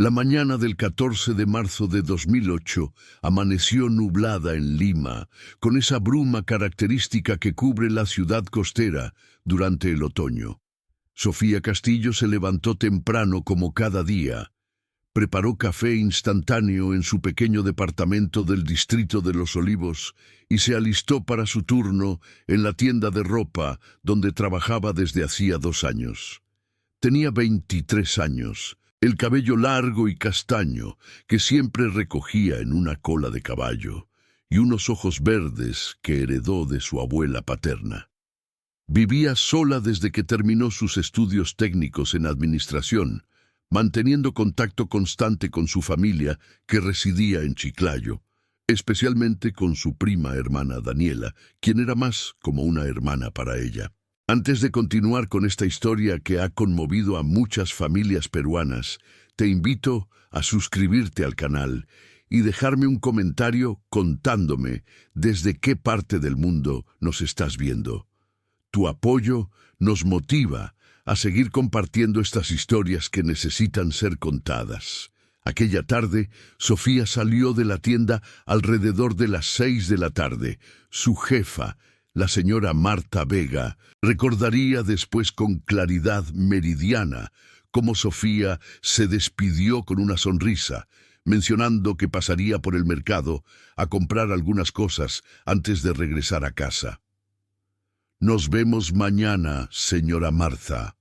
La mañana del 14 de marzo de 2008 amaneció nublada en Lima, con esa bruma característica que cubre la ciudad costera durante el otoño. Sofía Castillo se levantó temprano como cada día. Preparó café instantáneo en su pequeño departamento del distrito de Los Olivos y se alistó para su turno en la tienda de ropa donde trabajaba desde hacía 2 años. Tenía 23 años. El cabello largo y castaño, que siempre recogía en una cola de caballo, y unos ojos verdes que heredó de su abuela paterna. Vivía sola desde que terminó sus estudios técnicos en administración, manteniendo contacto constante con su familia que residía en Chiclayo, especialmente con su prima hermana Daniela, quien era más como una hermana para ella. Antes de continuar con esta historia que ha conmovido a muchas familias peruanas, te invito a suscribirte al canal y dejarme un comentario contándome desde qué parte del mundo nos estás viendo. Tu apoyo nos motiva a seguir compartiendo estas historias que necesitan ser contadas. Aquella tarde, Sofía salió de la tienda alrededor de las 6 de la tarde. Su jefa, la señora Marta Vega, recordaría después con claridad meridiana cómo Sofía se despidió con una sonrisa, mencionando que pasaría por el mercado a comprar algunas cosas antes de regresar a casa. «Nos vemos mañana, señora Marta»,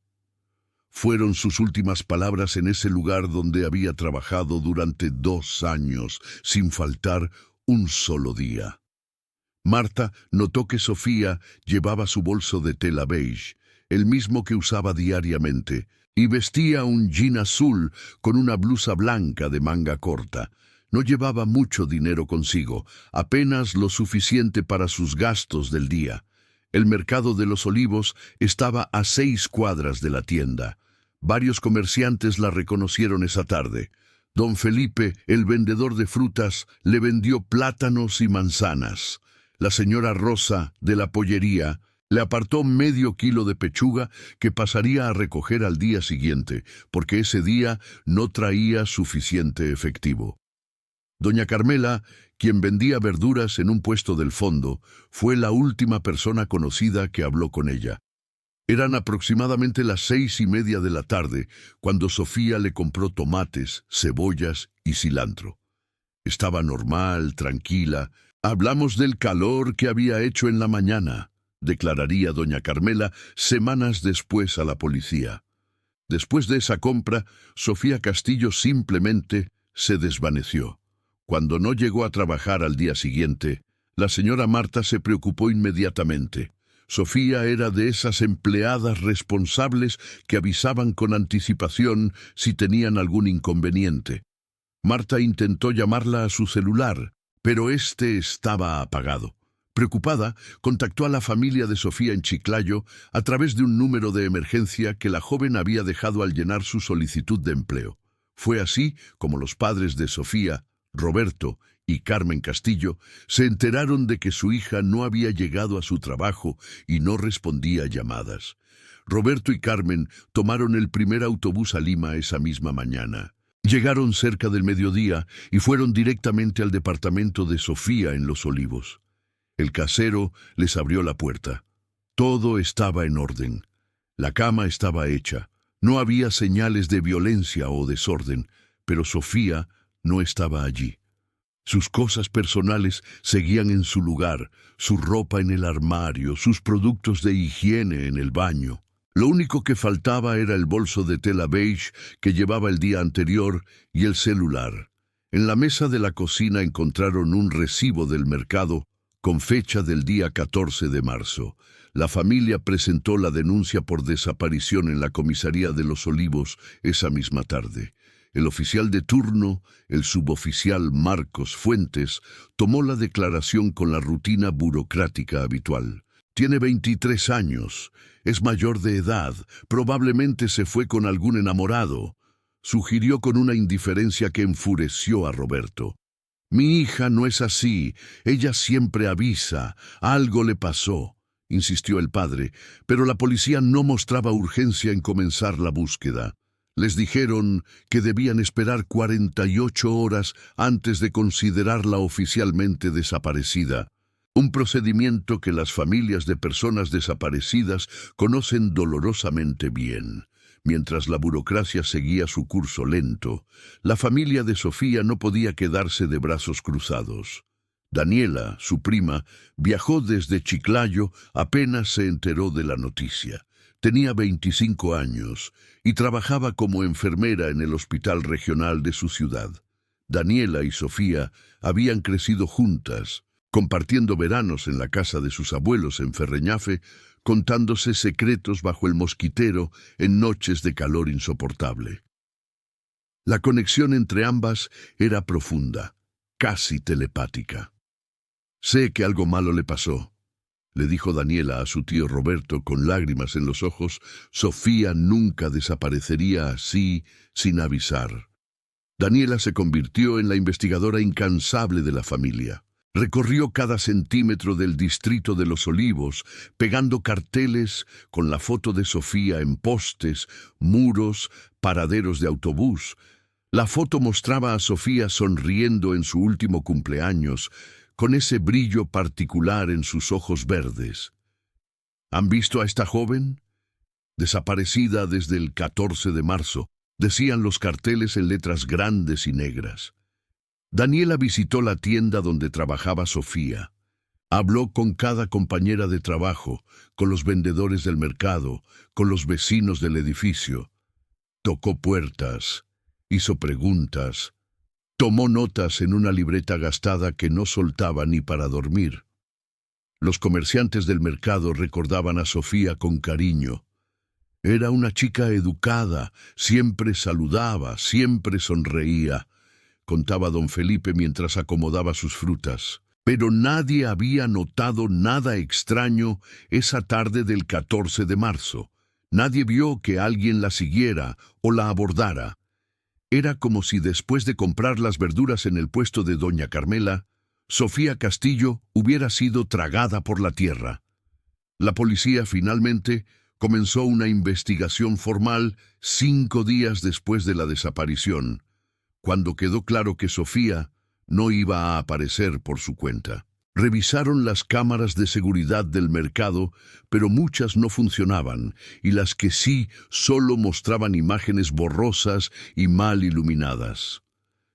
fueron sus últimas palabras en ese lugar donde había trabajado durante 2 años, sin faltar un solo día. Marta notó que Sofía llevaba su bolso de tela beige, el mismo que usaba diariamente, y vestía un jean azul con una blusa blanca de manga corta. No llevaba mucho dinero consigo, apenas lo suficiente para sus gastos del día. El mercado de Los Olivos estaba a 6 cuadras de la tienda. Varios comerciantes la reconocieron esa tarde. Don Felipe, el vendedor de frutas, le vendió plátanos y manzanas. La señora Rosa, de la pollería, le apartó medio kilo de pechuga que pasaría a recoger al día siguiente, porque ese día no traía suficiente efectivo. Doña Carmela, quien vendía verduras en un puesto del fondo, fue la última persona conocida que habló con ella. Eran aproximadamente las 6:30 de la tarde cuando Sofía le compró tomates, cebollas y cilantro. Estaba normal, tranquila. «Hablamos del calor que había hecho en la mañana», declararía doña Carmela semanas después a la policía. Después de esa compra, Sofía Castillo simplemente se desvaneció. Cuando no llegó a trabajar al día siguiente, la señora Marta se preocupó inmediatamente. Sofía era de esas empleadas responsables que avisaban con anticipación si tenían algún inconveniente. Marta intentó llamarla a su celular, pero este estaba apagado. Preocupada, contactó a la familia de Sofía en Chiclayo a través de un número de emergencia que la joven había dejado al llenar su solicitud de empleo. Fue así como los padres de Sofía, Roberto y Carmen Castillo, se enteraron de que su hija no había llegado a su trabajo y no respondía a llamadas. Roberto y Carmen tomaron el primer autobús a Lima esa misma mañana. Llegaron cerca del mediodía y fueron directamente al departamento de Sofía en Los Olivos. El casero les abrió la puerta. Todo estaba en orden. La cama estaba hecha. No había señales de violencia o desorden, pero Sofía no estaba allí. Sus cosas personales seguían en su lugar, su ropa en el armario, sus productos de higiene en el baño. Lo único que faltaba era el bolso de tela beige que llevaba el día anterior y el celular. En la mesa de la cocina encontraron un recibo del mercado con fecha del día 14 de marzo. La familia presentó la denuncia por desaparición en la comisaría de Los Olivos esa misma tarde. El oficial de turno, el suboficial Marcos Fuentes, tomó la declaración con la rutina burocrática habitual. Tiene 23 años, es mayor de edad, probablemente se fue con algún enamorado, sugirió con una indiferencia que enfureció a Roberto. «Mi hija no es así, ella siempre avisa, algo le pasó», insistió el padre, pero la policía no mostraba urgencia en comenzar la búsqueda. Les dijeron que debían esperar 48 horas antes de considerarla oficialmente desaparecida, un procedimiento que las familias de personas desaparecidas conocen dolorosamente bien. Mientras la burocracia seguía su curso lento, la familia de Sofía no podía quedarse de brazos cruzados. Daniela, su prima, viajó desde Chiclayo apenas se enteró de la noticia. Tenía 25 años y trabajaba como enfermera en el hospital regional de su ciudad. Daniela y Sofía habían crecido juntas, compartiendo veranos en la casa de sus abuelos en Ferreñafe, contándose secretos bajo el mosquitero en noches de calor insoportable. La conexión entre ambas era profunda, casi telepática. «Sé que algo malo le pasó», le dijo Daniela a su tío Roberto con lágrimas en los ojos. Sofía nunca desaparecería así, sin avisar. Daniela se convirtió en la investigadora incansable de la familia. Recorrió cada centímetro del distrito de Los Olivos, pegando carteles con la foto de Sofía en postes, muros, paraderos de autobús. La foto mostraba a Sofía sonriendo en su último cumpleaños, con ese brillo particular en sus ojos verdes. ¿Han visto a esta joven? Desaparecida desde el 14 de marzo, decían los carteles en letras grandes y negras. Daniela visitó la tienda donde trabajaba Sofía. Habló con cada compañera de trabajo, con los vendedores del mercado, con los vecinos del edificio. Tocó puertas, hizo preguntas, tomó notas en una libreta gastada que no soltaba ni para dormir. Los comerciantes del mercado recordaban a Sofía con cariño. Era una chica educada, siempre saludaba, siempre sonreía, contaba don Felipe mientras acomodaba sus frutas. Pero nadie había notado nada extraño esa tarde del 14 de marzo. Nadie vio que alguien la siguiera o la abordara. Era como si después de comprar las verduras en el puesto de doña Carmela, Sofía Castillo hubiera sido tragada por la tierra. La policía finalmente comenzó una investigación formal 5 días después de la desaparición, cuando quedó claro que Sofía no iba a aparecer por su cuenta. Revisaron las cámaras de seguridad del mercado, pero muchas no funcionaban, y las que sí solo mostraban imágenes borrosas y mal iluminadas.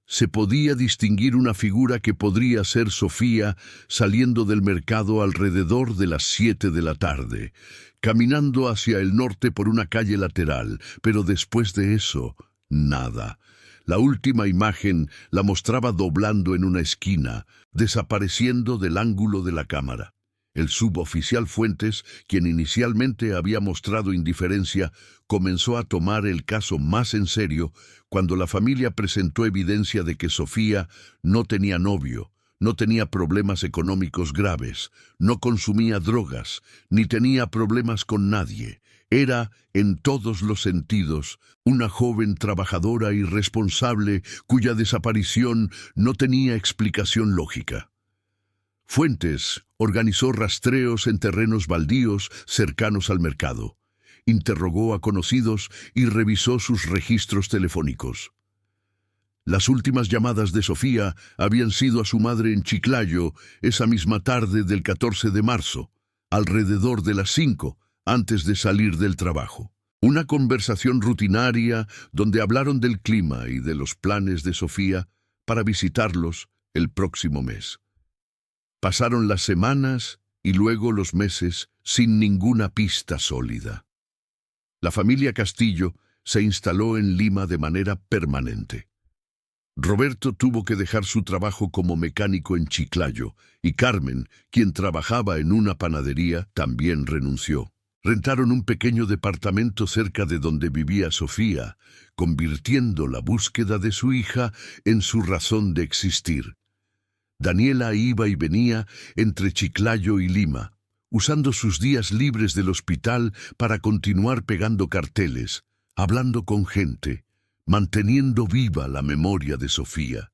Se podía distinguir una figura que podría ser Sofía saliendo del mercado alrededor de las 7 de la tarde, caminando hacia el norte por una calle lateral, pero después de eso, nada. La última imagen la mostraba doblando en una esquina, desapareciendo del ángulo de la cámara. El suboficial Fuentes, quien inicialmente había mostrado indiferencia, comenzó a tomar el caso más en serio cuando la familia presentó evidencia de que Sofía no tenía novio, no tenía problemas económicos graves, no consumía drogas, ni tenía problemas con nadie. Era, en todos los sentidos, una joven trabajadora y responsable cuya desaparición no tenía explicación lógica. Fuentes organizó rastreos en terrenos baldíos cercanos al mercado. Interrogó a conocidos y revisó sus registros telefónicos. Las últimas llamadas de Sofía habían sido a su madre en Chiclayo esa misma tarde del 14 de marzo, alrededor de las 5, antes de salir del trabajo. Una conversación rutinaria donde hablaron del clima y de los planes de Sofía para visitarlos el próximo mes. Pasaron las semanas y luego los meses sin ninguna pista sólida. La familia Castillo se instaló en Lima de manera permanente. Roberto tuvo que dejar su trabajo como mecánico en Chiclayo y Carmen, quien trabajaba en una panadería, también renunció. Rentaron un pequeño departamento cerca de donde vivía Sofía, convirtiendo la búsqueda de su hija en su razón de existir. Daniela iba y venía entre Chiclayo y Lima, usando sus días libres del hospital para continuar pegando carteles, hablando con gente, manteniendo viva la memoria de Sofía.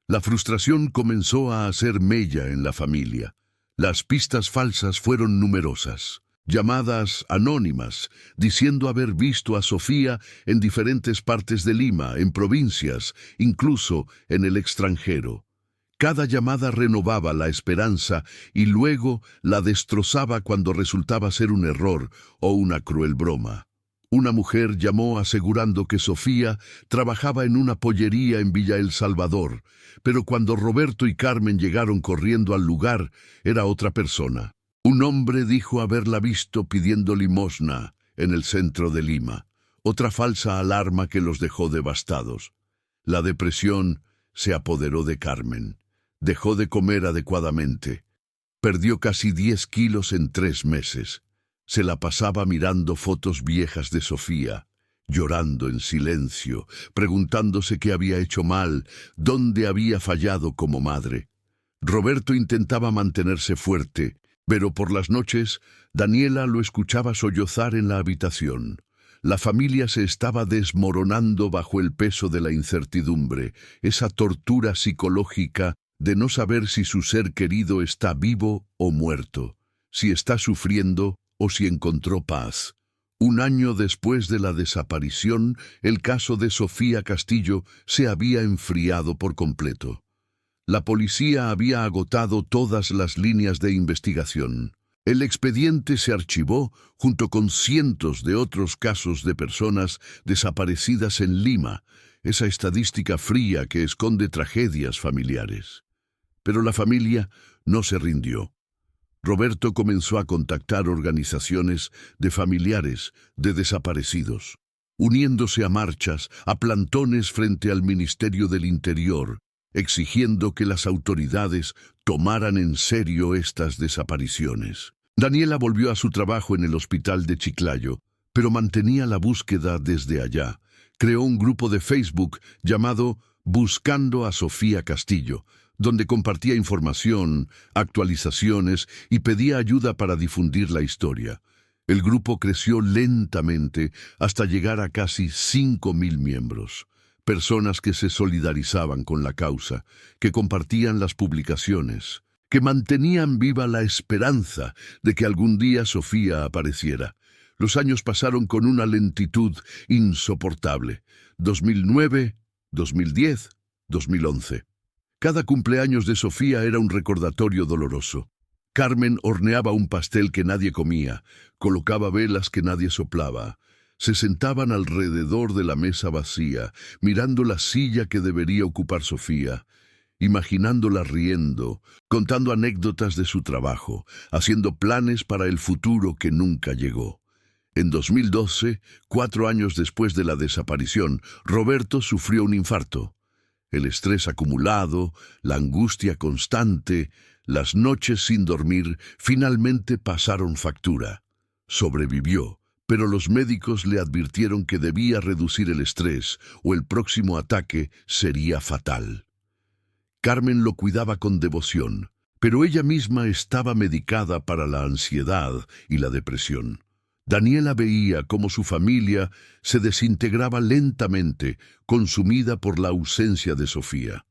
La frustración comenzó a hacer mella en la familia. Las pistas falsas fueron numerosas. llamadas anónimas, diciendo haber visto a Sofía en diferentes partes de Lima, en provincias, incluso en el extranjero. Cada llamada renovaba la esperanza y luego la destrozaba cuando resultaba ser un error o una cruel broma. Una mujer llamó asegurando que Sofía trabajaba en una pollería en Villa El Salvador, pero cuando Roberto y Carmen llegaron corriendo al lugar, era otra persona. Un hombre dijo haberla visto pidiendo limosna en el centro de Lima, otra falsa alarma que los dejó devastados. La depresión se apoderó de Carmen. Dejó de comer adecuadamente. Perdió casi 10 kilos en 3 meses. Se la pasaba mirando fotos viejas de Sofía, llorando en silencio, preguntándose qué había hecho mal, dónde había fallado como madre. Roberto intentaba mantenerse fuerte, pero por las noches Daniela lo escuchaba sollozar en la habitación. La familia se estaba desmoronando bajo el peso de la incertidumbre, esa tortura psicológica de no saber si su ser querido está vivo o muerto, si está sufriendo o si encontró paz. Un año después de la desaparición, el caso de Sofía Castillo se había enfriado por completo. La policía había agotado todas las líneas de investigación. El expediente se archivó junto con cientos de otros casos de personas desaparecidas en Lima, esa estadística fría que esconde tragedias familiares. Pero la familia no se rindió. Roberto comenzó a contactar organizaciones de familiares de desaparecidos, uniéndose a marchas, a plantones frente al Ministerio del Interior, exigiendo que las autoridades tomaran en serio estas desapariciones. Daniela volvió a su trabajo en el hospital de Chiclayo, pero mantenía la búsqueda desde allá. Creó un grupo de Facebook llamado Buscando a Sofía Castillo, donde compartía información, actualizaciones y pedía ayuda para difundir la historia. El grupo creció lentamente hasta llegar a casi 5.000 miembros, personas que se solidarizaban con la causa, que compartían las publicaciones, que mantenían viva la esperanza de que algún día Sofía apareciera. Los años pasaron con una lentitud insoportable. 2009, 2010, 2011. Cada cumpleaños de Sofía era un recordatorio doloroso. Carmen horneaba un pastel que nadie comía, colocaba velas que nadie soplaba. Se sentaban alrededor de la mesa vacía, mirando la silla que debería ocupar Sofía, imaginándola riendo, contando anécdotas de su trabajo, haciendo planes para el futuro que nunca llegó. En 2012, 4 años después de la desaparición, Roberto sufrió un infarto. El estrés acumulado, la angustia constante, las noches sin dormir, finalmente pasaron factura. Sobrevivió, pero los médicos le advirtieron que debía reducir el estrés o el próximo ataque sería fatal. Carmen lo cuidaba con devoción, pero ella misma estaba medicada para la ansiedad y la depresión. Daniela veía cómo su familia se desintegraba lentamente, consumida por la ausencia de Sofía.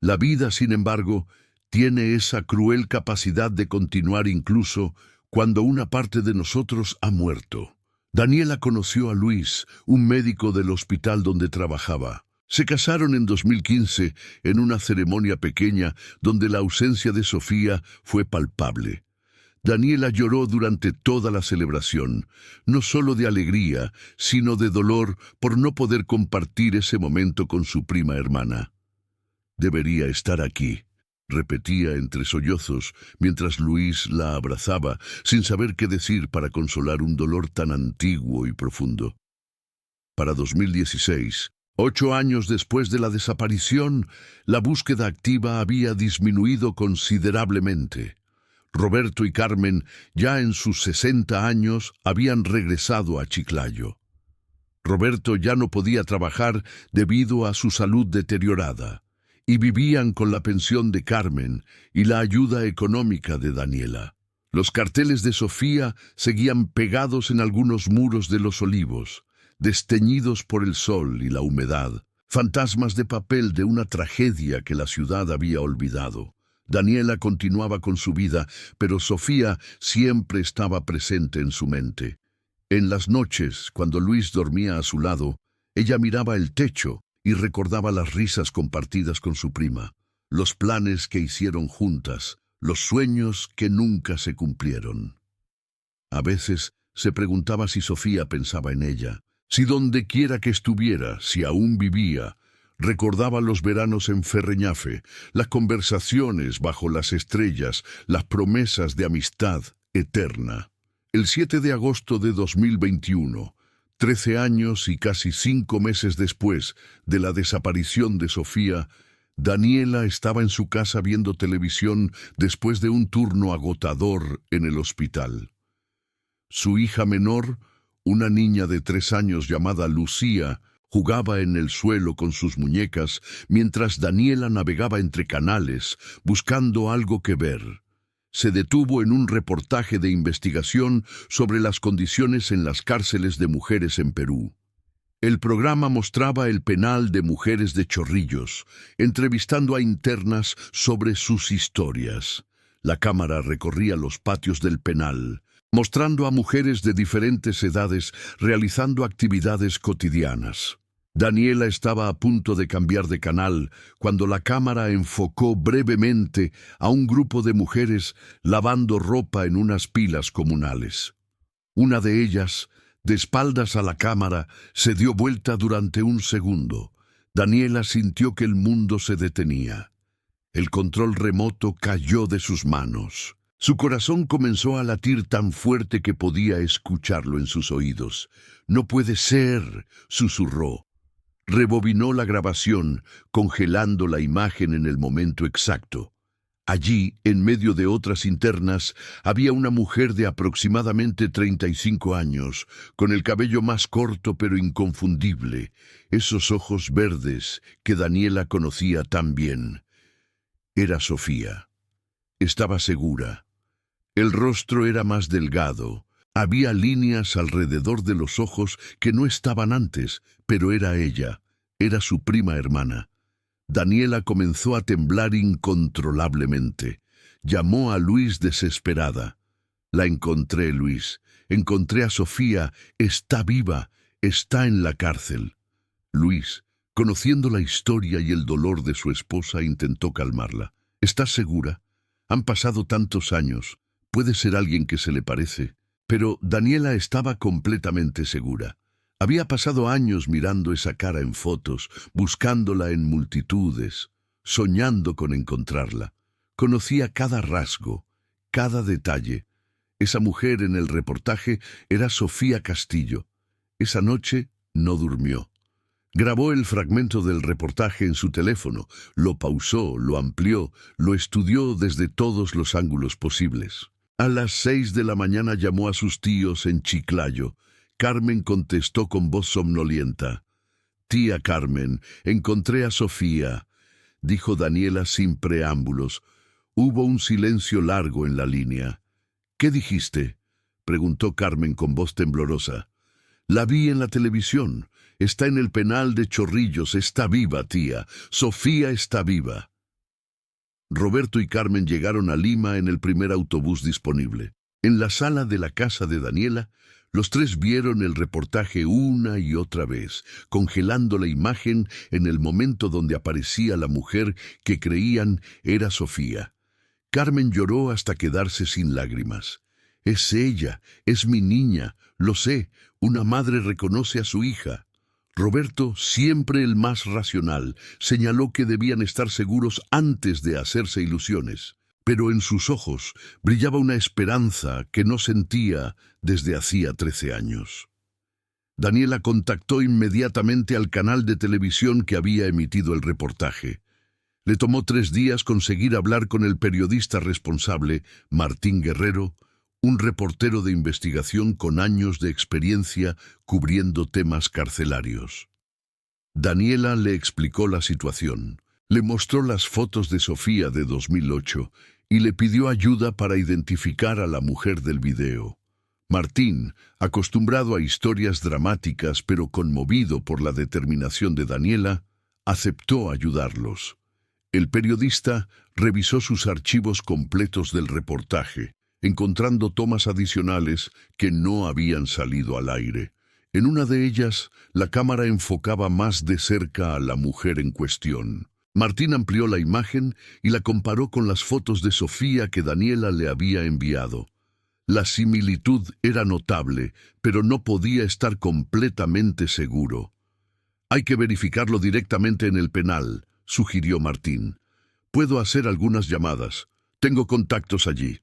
La vida, sin embargo, tiene esa cruel capacidad de continuar incluso cuando una parte de nosotros ha muerto. Daniela conoció a Luis, un médico del hospital donde trabajaba. Se casaron en 2015 en una ceremonia pequeña donde la ausencia de Sofía fue palpable. Daniela lloró durante toda la celebración, no solo de alegría, sino de dolor por no poder compartir ese momento con su prima hermana. «Debería estar aquí», repetía entre sollozos, mientras Luis la abrazaba, sin saber qué decir para consolar un dolor tan antiguo y profundo. Para 2016, 8 años después de la desaparición, la búsqueda activa había disminuido considerablemente. Roberto y Carmen, ya en sus 60 años, habían regresado a Chiclayo. Roberto ya no podía trabajar debido a su salud deteriorada, y vivían con la pensión de Carmen y la ayuda económica de Daniela. Los carteles de Sofía seguían pegados en algunos muros de Los Olivos, desteñidos por el sol y la humedad, fantasmas de papel de una tragedia que la ciudad había olvidado. Daniela continuaba con su vida, pero Sofía siempre estaba presente en su mente. En las noches, cuando Luis dormía a su lado, ella miraba el techo y recordaba las risas compartidas con su prima, los planes que hicieron juntas, los sueños que nunca se cumplieron. A veces se preguntaba si Sofía pensaba en ella, si donde quiera que estuviera, si aún vivía. Recordaba los veranos en Ferreñafe, las conversaciones bajo las estrellas, las promesas de amistad eterna. El 7 de agosto de 2021, 13 años y casi 5 meses después de la desaparición de Sofía, Daniela estaba en su casa viendo televisión después de un turno agotador en el hospital. Su hija menor, una niña de 3 años llamada Lucía, jugaba en el suelo con sus muñecas mientras Daniela navegaba entre canales buscando algo que ver. Se detuvo en un reportaje de investigación sobre las condiciones en las cárceles de mujeres en Perú. El programa mostraba el penal de mujeres de Chorrillos, entrevistando a internas sobre sus historias. La cámara recorría los patios del penal, mostrando a mujeres de diferentes edades realizando actividades cotidianas. Daniela estaba a punto de cambiar de canal cuando la cámara enfocó brevemente a un grupo de mujeres lavando ropa en unas pilas comunales. Una de ellas, de espaldas a la cámara, se dio vuelta durante un segundo. Daniela sintió que el mundo se detenía. El control remoto cayó de sus manos. Su corazón comenzó a latir tan fuerte que podía escucharlo en sus oídos. «No puede ser», susurró. Rebobinó la grabación, congelando la imagen en el momento exacto. Allí, en medio de otras internas, había una mujer de aproximadamente 35 años, con el cabello más corto pero inconfundible, esos ojos verdes que Daniela conocía tan bien. Era Sofía. Estaba segura. El rostro era más delgado. Había líneas alrededor de los ojos que no estaban antes, pero era ella. Era su prima hermana. Daniela comenzó a temblar incontrolablemente. Llamó a Luis desesperada. «La encontré, Luis. Encontré a Sofía. Está viva. Está en la cárcel». Luis, conociendo la historia y el dolor de su esposa, intentó calmarla. «¿Estás segura? Han pasado tantos años. Puede ser alguien que se le parece». Pero Daniela estaba completamente segura. Había pasado años mirando esa cara en fotos, buscándola en multitudes, soñando con encontrarla. Conocía cada rasgo, cada detalle. Esa mujer en el reportaje era Sofía Castillo. Esa noche no durmió. Grabó el fragmento del reportaje en su teléfono, lo pausó, lo amplió, lo estudió desde todos los ángulos posibles. A las 6 de la mañana llamó a sus tíos en Chiclayo. Carmen contestó con voz somnolienta. «Tía Carmen, encontré a Sofía», dijo Daniela sin preámbulos. Hubo un silencio largo en la línea. «¿Qué dijiste?», preguntó Carmen con voz temblorosa. «La vi en la televisión. Está en el penal de Chorrillos. Está viva, tía. Sofía está viva». Roberto y Carmen llegaron a Lima en el primer autobús disponible. En la sala de la casa de Daniela, los tres vieron el reportaje una y otra vez, congelando la imagen en el momento donde aparecía la mujer que creían era Sofía. Carmen lloró hasta quedarse sin lágrimas. «Es ella, es mi niña, lo sé, una madre reconoce a su hija». Roberto, siempre el más racional, señaló que debían estar seguros antes de hacerse ilusiones. Pero en sus ojos brillaba una esperanza que no sentía desde hacía 13 años. Daniela contactó inmediatamente al canal de televisión que había emitido el reportaje. Le tomó 3 días conseguir hablar con el periodista responsable, Martín Guerrero, un reportero de investigación con años de experiencia cubriendo temas carcelarios. Daniela le explicó la situación, le mostró las fotos de Sofía de 2008 y le pidió ayuda para identificar a la mujer del video. Martín, acostumbrado a historias dramáticas pero conmovido por la determinación de Daniela, aceptó ayudarlos. El periodista revisó sus archivos completos del reportaje, encontrando tomas adicionales que no habían salido al aire. En una de ellas, la cámara enfocaba más de cerca a la mujer en cuestión. Martín amplió la imagen y la comparó con las fotos de Sofía que Daniela le había enviado. La similitud era notable, pero no podía estar completamente seguro. «Hay que verificarlo directamente en el penal», sugirió Martín. «Puedo hacer algunas llamadas. Tengo contactos allí».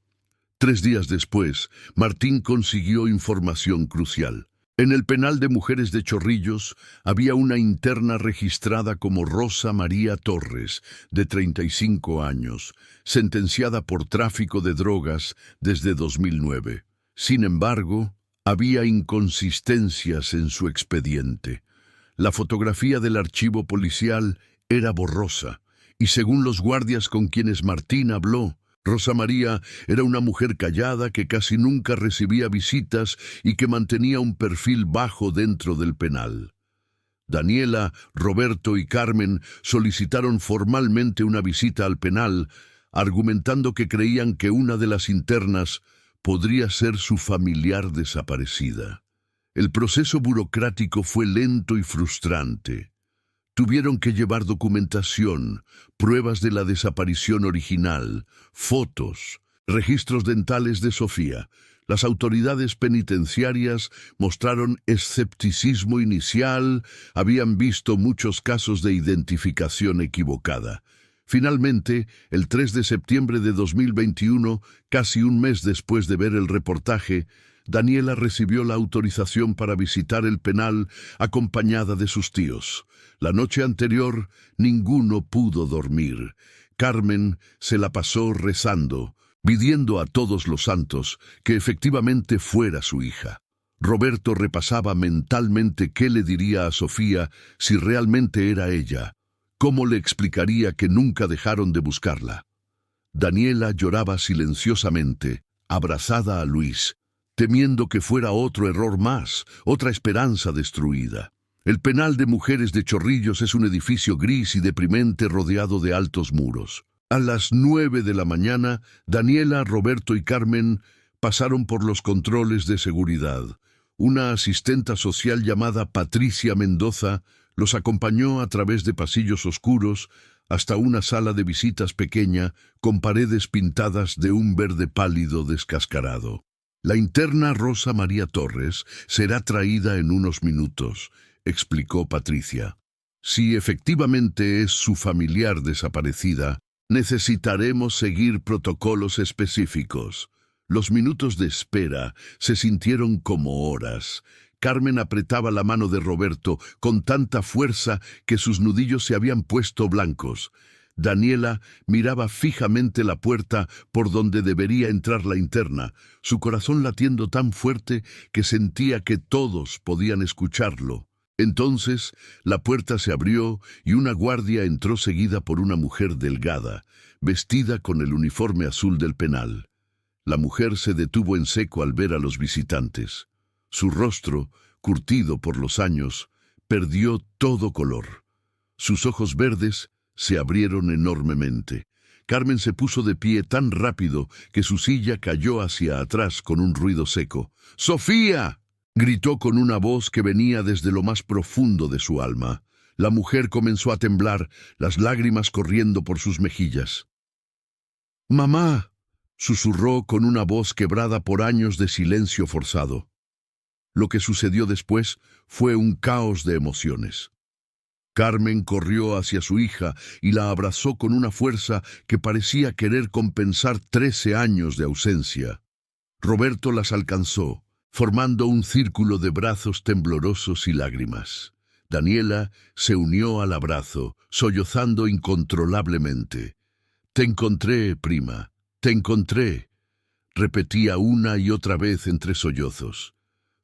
3 días después, Martín consiguió información crucial. En el penal de mujeres de Chorrillos había una interna registrada como Rosa María Torres, de 35 años, sentenciada por tráfico de drogas desde 2009. Sin embargo, había inconsistencias en su expediente. La fotografía del archivo policial era borrosa, y según los guardias con quienes Martín habló, Rosa María era una mujer callada que casi nunca recibía visitas y que mantenía un perfil bajo dentro del penal. Daniela, Roberto y Carmen solicitaron formalmente una visita al penal, argumentando que creían que una de las internas podría ser su familiar desaparecida. El proceso burocrático fue lento y frustrante. Tuvieron que llevar documentación, pruebas de la desaparición original, fotos, registros dentales de Sofía. Las autoridades penitenciarias mostraron escepticismo inicial, habían visto muchos casos de identificación equivocada. Finalmente, el 3 de septiembre de 2021, casi un mes después de ver el reportaje, Daniela recibió la autorización para visitar el penal acompañada de sus tíos. La noche anterior, ninguno pudo dormir. Carmen se la pasó rezando, pidiendo a todos los santos que efectivamente fuera su hija. Roberto repasaba mentalmente qué le diría a Sofía si realmente era ella. ¿Cómo le explicaría que nunca dejaron de buscarla? Daniela lloraba silenciosamente, abrazada a Luis, temiendo que fuera otro error más, otra esperanza destruida. El penal de mujeres de Chorrillos es un edificio gris y deprimente rodeado de altos muros. A las 9 de la mañana, Daniela, Roberto y Carmen pasaron por los controles de seguridad. Una asistenta social llamada Patricia Mendoza los acompañó a través de pasillos oscuros hasta una sala de visitas pequeña con paredes pintadas de un verde pálido descascarado. La interna Rosa María Torres será traída en unos minutos, explicó Patricia. Si efectivamente es su familiar desaparecida, necesitaremos seguir protocolos específicos. Los minutos de espera se sintieron como horas. Carmen apretaba la mano de Roberto con tanta fuerza que sus nudillos se habían puesto blancos. Daniela miraba fijamente la puerta por donde debería entrar la interna, su corazón latiendo tan fuerte que sentía que todos podían escucharlo. Entonces, la puerta se abrió y una guardia entró seguida por una mujer delgada, vestida con el uniforme azul del penal. La mujer se detuvo en seco al ver a los visitantes. Su rostro, curtido por los años, perdió todo color. Sus ojos verdes se abrieron enormemente. Carmen se puso de pie tan rápido que su silla cayó hacia atrás con un ruido seco. ¡Sofía!, gritó con una voz que venía desde lo más profundo de su alma. La mujer comenzó a temblar, las lágrimas corriendo por sus mejillas. «¡Mamá!», susurró con una voz quebrada por años de silencio forzado. Lo que sucedió después fue un caos de emociones. Carmen corrió hacia su hija y la abrazó con una fuerza que parecía querer compensar 13 años de ausencia. Roberto las alcanzó, formando un círculo de brazos temblorosos y lágrimas. Daniela se unió al abrazo, sollozando incontrolablemente. «Te encontré, prima, te encontré», repetía una y otra vez entre sollozos.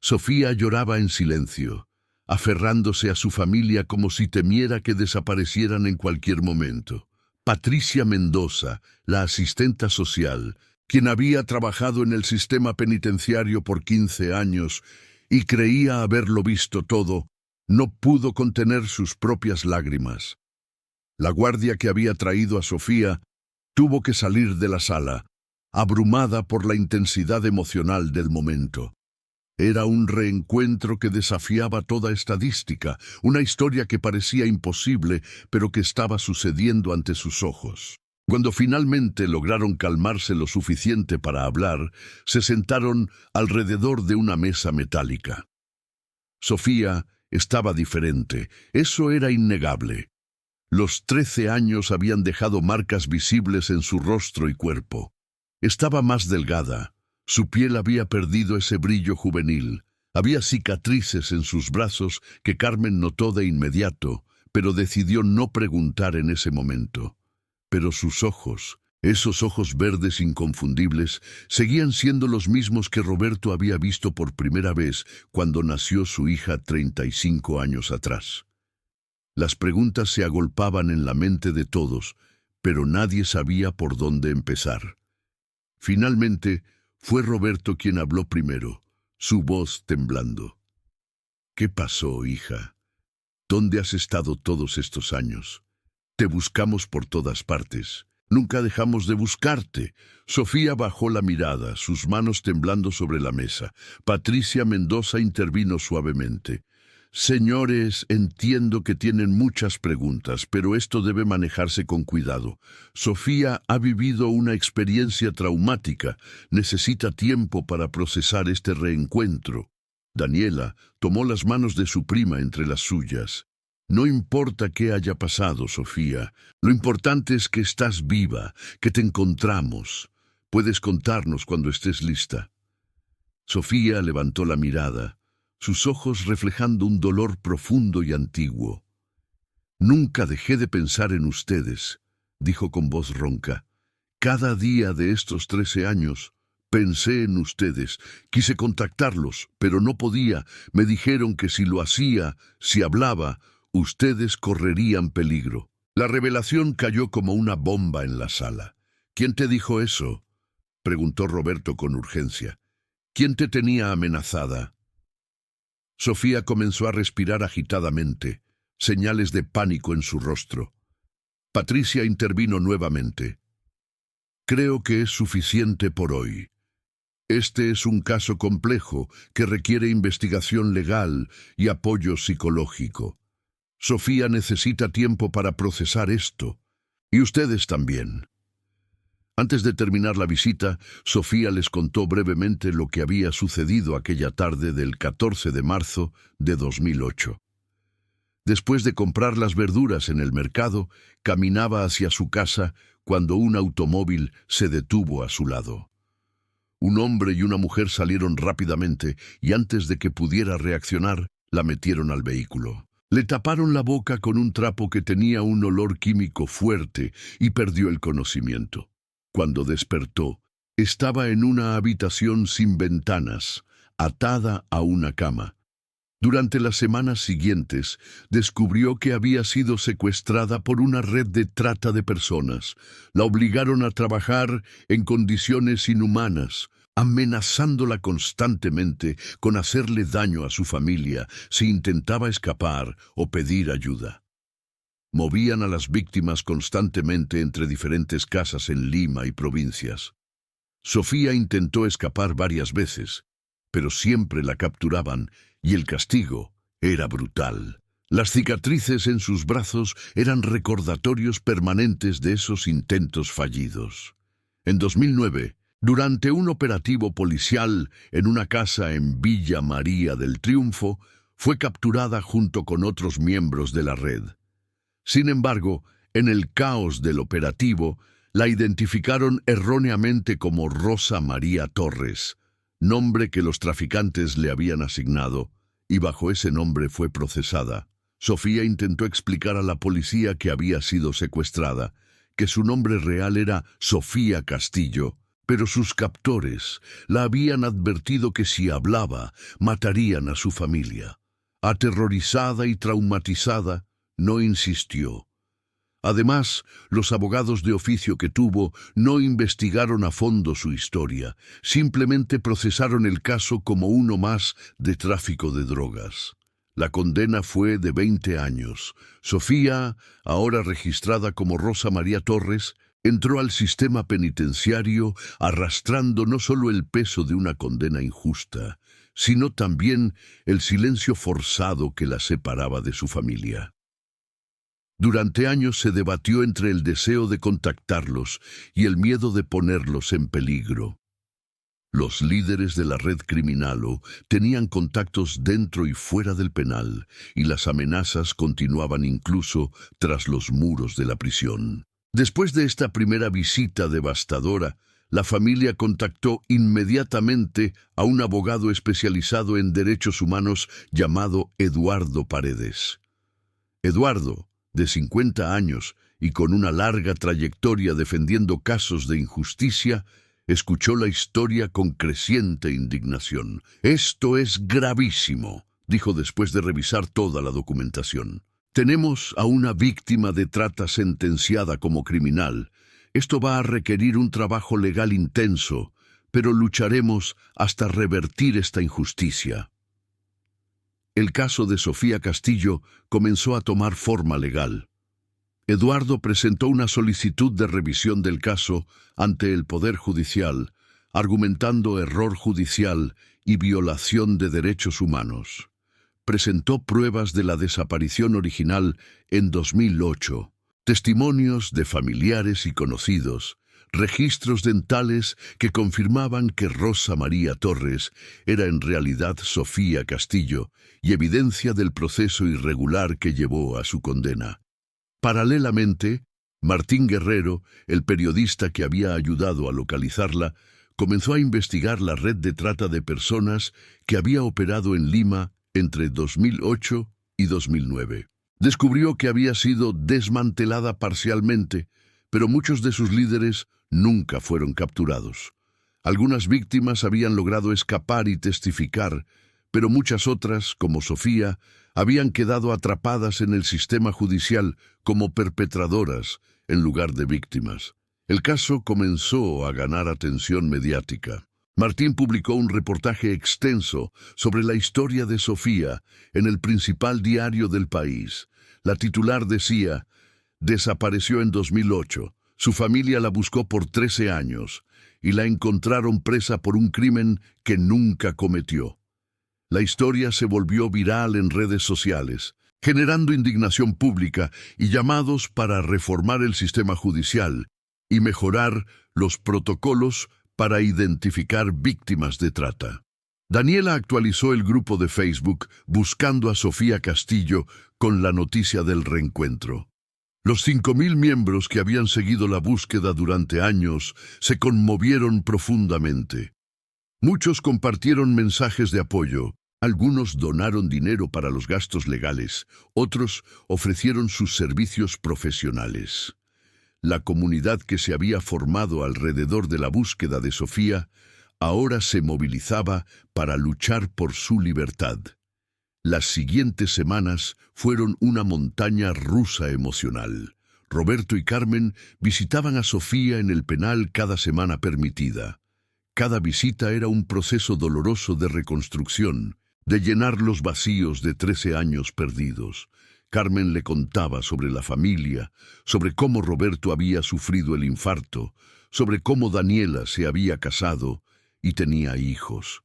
Sofía lloraba en silencio, aferrándose a su familia como si temiera que desaparecieran en cualquier momento. Patricia Mendoza, la asistenta social, quien había trabajado en el sistema penitenciario por 15 años y creía haberlo visto todo, no pudo contener sus propias lágrimas. La guardia que había traído a Sofía tuvo que salir de la sala, abrumada por la intensidad emocional del momento. Era un reencuentro que desafiaba toda estadística, una historia que parecía imposible, pero que estaba sucediendo ante sus ojos. Cuando finalmente lograron calmarse lo suficiente para hablar, se sentaron alrededor de una mesa metálica. Sofía estaba diferente, eso era innegable. Los 13 años habían dejado marcas visibles en su rostro y cuerpo. Estaba más delgada. Su piel había perdido ese brillo juvenil. Había cicatrices en sus brazos que Carmen notó de inmediato, pero decidió no preguntar en ese momento. Pero sus ojos, esos ojos verdes inconfundibles, seguían siendo los mismos que Roberto había visto por primera vez cuando nació su hija 35 años atrás. Las preguntas se agolpaban en la mente de todos, pero nadie sabía por dónde empezar. Finalmente, fue Roberto quien habló primero, su voz temblando. ¿Qué pasó, hija? ¿Dónde has estado todos estos años? Te buscamos por todas partes. Nunca dejamos de buscarte. Sofía bajó la mirada, sus manos temblando sobre la mesa. Patricia Mendoza intervino suavemente. Señores, entiendo que tienen muchas preguntas, pero esto debe manejarse con cuidado. Sofía ha vivido una experiencia traumática. Necesita tiempo para procesar este reencuentro. Daniela tomó las manos de su prima entre las suyas. No importa qué haya pasado, Sofía. Lo importante es que estás viva, que te encontramos. Puedes contarnos cuando estés lista. Sofía levantó la mirada, sus ojos reflejando un dolor profundo y antiguo. Nunca dejé de pensar en ustedes, dijo con voz ronca. Cada día de estos 13 años pensé en ustedes. Quise contactarlos, pero no podía. Me dijeron que si lo hacía, si hablaba, ustedes correrían peligro. La revelación cayó como una bomba en la sala. ¿Quién te dijo eso?, preguntó Roberto con urgencia. ¿Quién te tenía amenazada? Sofía comenzó a respirar agitadamente, señales de pánico en su rostro. Patricia intervino nuevamente. Creo que es suficiente por hoy. Este es un caso complejo que requiere investigación legal y apoyo psicológico. Sofía necesita tiempo para procesar esto, y ustedes también. Antes de terminar la visita, Sofía les contó brevemente lo que había sucedido aquella tarde del 14 de marzo de 2008. Después de comprar las verduras en el mercado, caminaba hacia su casa cuando un automóvil se detuvo a su lado. Un hombre y una mujer salieron rápidamente y antes de que pudiera reaccionar, la metieron al vehículo. Le taparon la boca con un trapo que tenía un olor químico fuerte y perdió el conocimiento. Cuando despertó, estaba en una habitación sin ventanas, atada a una cama. Durante las semanas siguientes, descubrió que había sido secuestrada por una red de trata de personas. La obligaron a trabajar en condiciones inhumanas, amenazándola constantemente con hacerle daño a su familia si intentaba escapar o pedir ayuda. Movían a las víctimas constantemente entre diferentes casas en Lima y provincias. Sofía intentó escapar varias veces, pero siempre la capturaban y el castigo era brutal. Las cicatrices en sus brazos eran recordatorios permanentes de esos intentos fallidos. En 2009, durante un operativo policial en una casa en Villa María del Triunfo, fue capturada junto con otros miembros de la red. Sin embargo, en el caos del operativo, la identificaron erróneamente como Rosa María Torres, nombre que los traficantes le habían asignado, y bajo ese nombre fue procesada. Sofía intentó explicar a la policía que había sido secuestrada, que su nombre real era Sofía Castillo, pero sus captores la habían advertido que si hablaba, matarían a su familia. Aterrorizada y traumatizada, no insistió. Además, los abogados de oficio que tuvo no investigaron a fondo su historia, simplemente procesaron el caso como uno más de tráfico de drogas. La condena fue de 20 años. Sofía, ahora registrada como Rosa María Torres, entró al sistema penitenciario arrastrando no solo el peso de una condena injusta, sino también el silencio forzado que la separaba de su familia. Durante años se debatió entre el deseo de contactarlos y el miedo de ponerlos en peligro. Los líderes de la red criminal tenían contactos dentro y fuera del penal, y las amenazas continuaban incluso tras los muros de la prisión. Después de esta primera visita devastadora, la familia contactó inmediatamente a un abogado especializado en derechos humanos llamado Eduardo Paredes. Eduardo, de 50 años y con una larga trayectoria defendiendo casos de injusticia, escuchó la historia con creciente indignación. «Esto es gravísimo», dijo después de revisar toda la documentación. «Tenemos a una víctima de trata sentenciada como criminal. Esto va a requerir un trabajo legal intenso, pero lucharemos hasta revertir esta injusticia». El caso de Sofía Castillo comenzó a tomar forma legal. Eduardo presentó una solicitud de revisión del caso ante el Poder Judicial, argumentando error judicial y violación de derechos humanos. Presentó pruebas de la desaparición original en 2008, testimonios de familiares y conocidos, registros dentales que confirmaban que Rosa María Torres era en realidad Sofía Castillo y evidencia del proceso irregular que llevó a su condena. Paralelamente, Martín Guerrero, el periodista que había ayudado a localizarla, comenzó a investigar la red de trata de personas que había operado en Lima entre 2008 y 2009. Descubrió que había sido desmantelada parcialmente, pero muchos de sus líderes nunca fueron capturados. Algunas víctimas habían logrado escapar y testificar, pero muchas otras, como Sofía, habían quedado atrapadas en el sistema judicial como perpetradoras en lugar de víctimas. El caso comenzó a ganar atención mediática. Martín publicó un reportaje extenso sobre la historia de Sofía en el principal diario del país. La titular decía: «Desapareció en 2008. Su familia la buscó por 13 años y la encontraron presa por un crimen que nunca cometió». La historia se volvió viral en redes sociales, generando indignación pública y llamados para reformar el sistema judicial y mejorar los protocolos para identificar víctimas de trata. Daniela actualizó el grupo de Facebook buscando a Sofía Castillo con la noticia del reencuentro. Los 5.000 miembros que habían seguido la búsqueda durante años se conmovieron profundamente. Muchos compartieron mensajes de apoyo. Algunos donaron dinero para los gastos legales, otros ofrecieron sus servicios profesionales. La comunidad que se había formado alrededor de la búsqueda de Sofía ahora se movilizaba para luchar por su libertad. Las siguientes semanas fueron una montaña rusa emocional. Roberto y Carmen visitaban a Sofía en el penal cada semana permitida. Cada visita era un proceso doloroso de reconstrucción, de llenar los vacíos de 13 años perdidos. Carmen le contaba sobre la familia, sobre cómo Roberto había sufrido el infarto, sobre cómo Daniela se había casado y tenía hijos.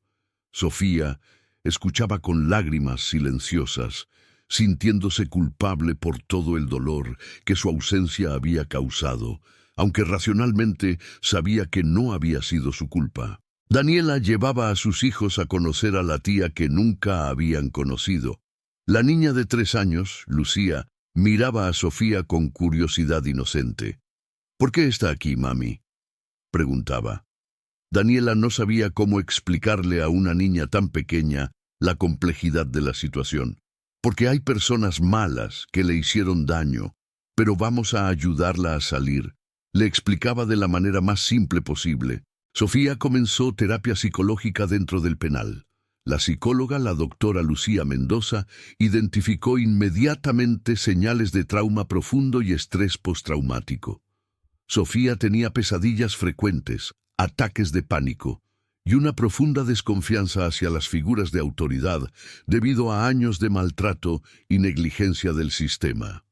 Sofía escuchaba con lágrimas silenciosas, sintiéndose culpable por todo el dolor que su ausencia había causado, aunque racionalmente sabía que no había sido su culpa. Daniela llevaba a sus hijos a conocer a la tía que nunca habían conocido. La niña de 3 años, Lucía, miraba a Sofía con curiosidad inocente. «¿Por qué está aquí, mami?», preguntaba. Daniela no sabía cómo explicarle a una niña tan pequeña la complejidad de la situación. «Porque hay personas malas que le hicieron daño, pero vamos a ayudarla a salir», le explicaba de la manera más simple posible. Sofía comenzó terapia psicológica dentro del penal. La psicóloga, la doctora Lucía Mendoza, identificó inmediatamente señales de trauma profundo y estrés postraumático. Sofía tenía pesadillas frecuentes, ataques de pánico y una profunda desconfianza hacia las figuras de autoridad debido a años de maltrato y negligencia del sistema.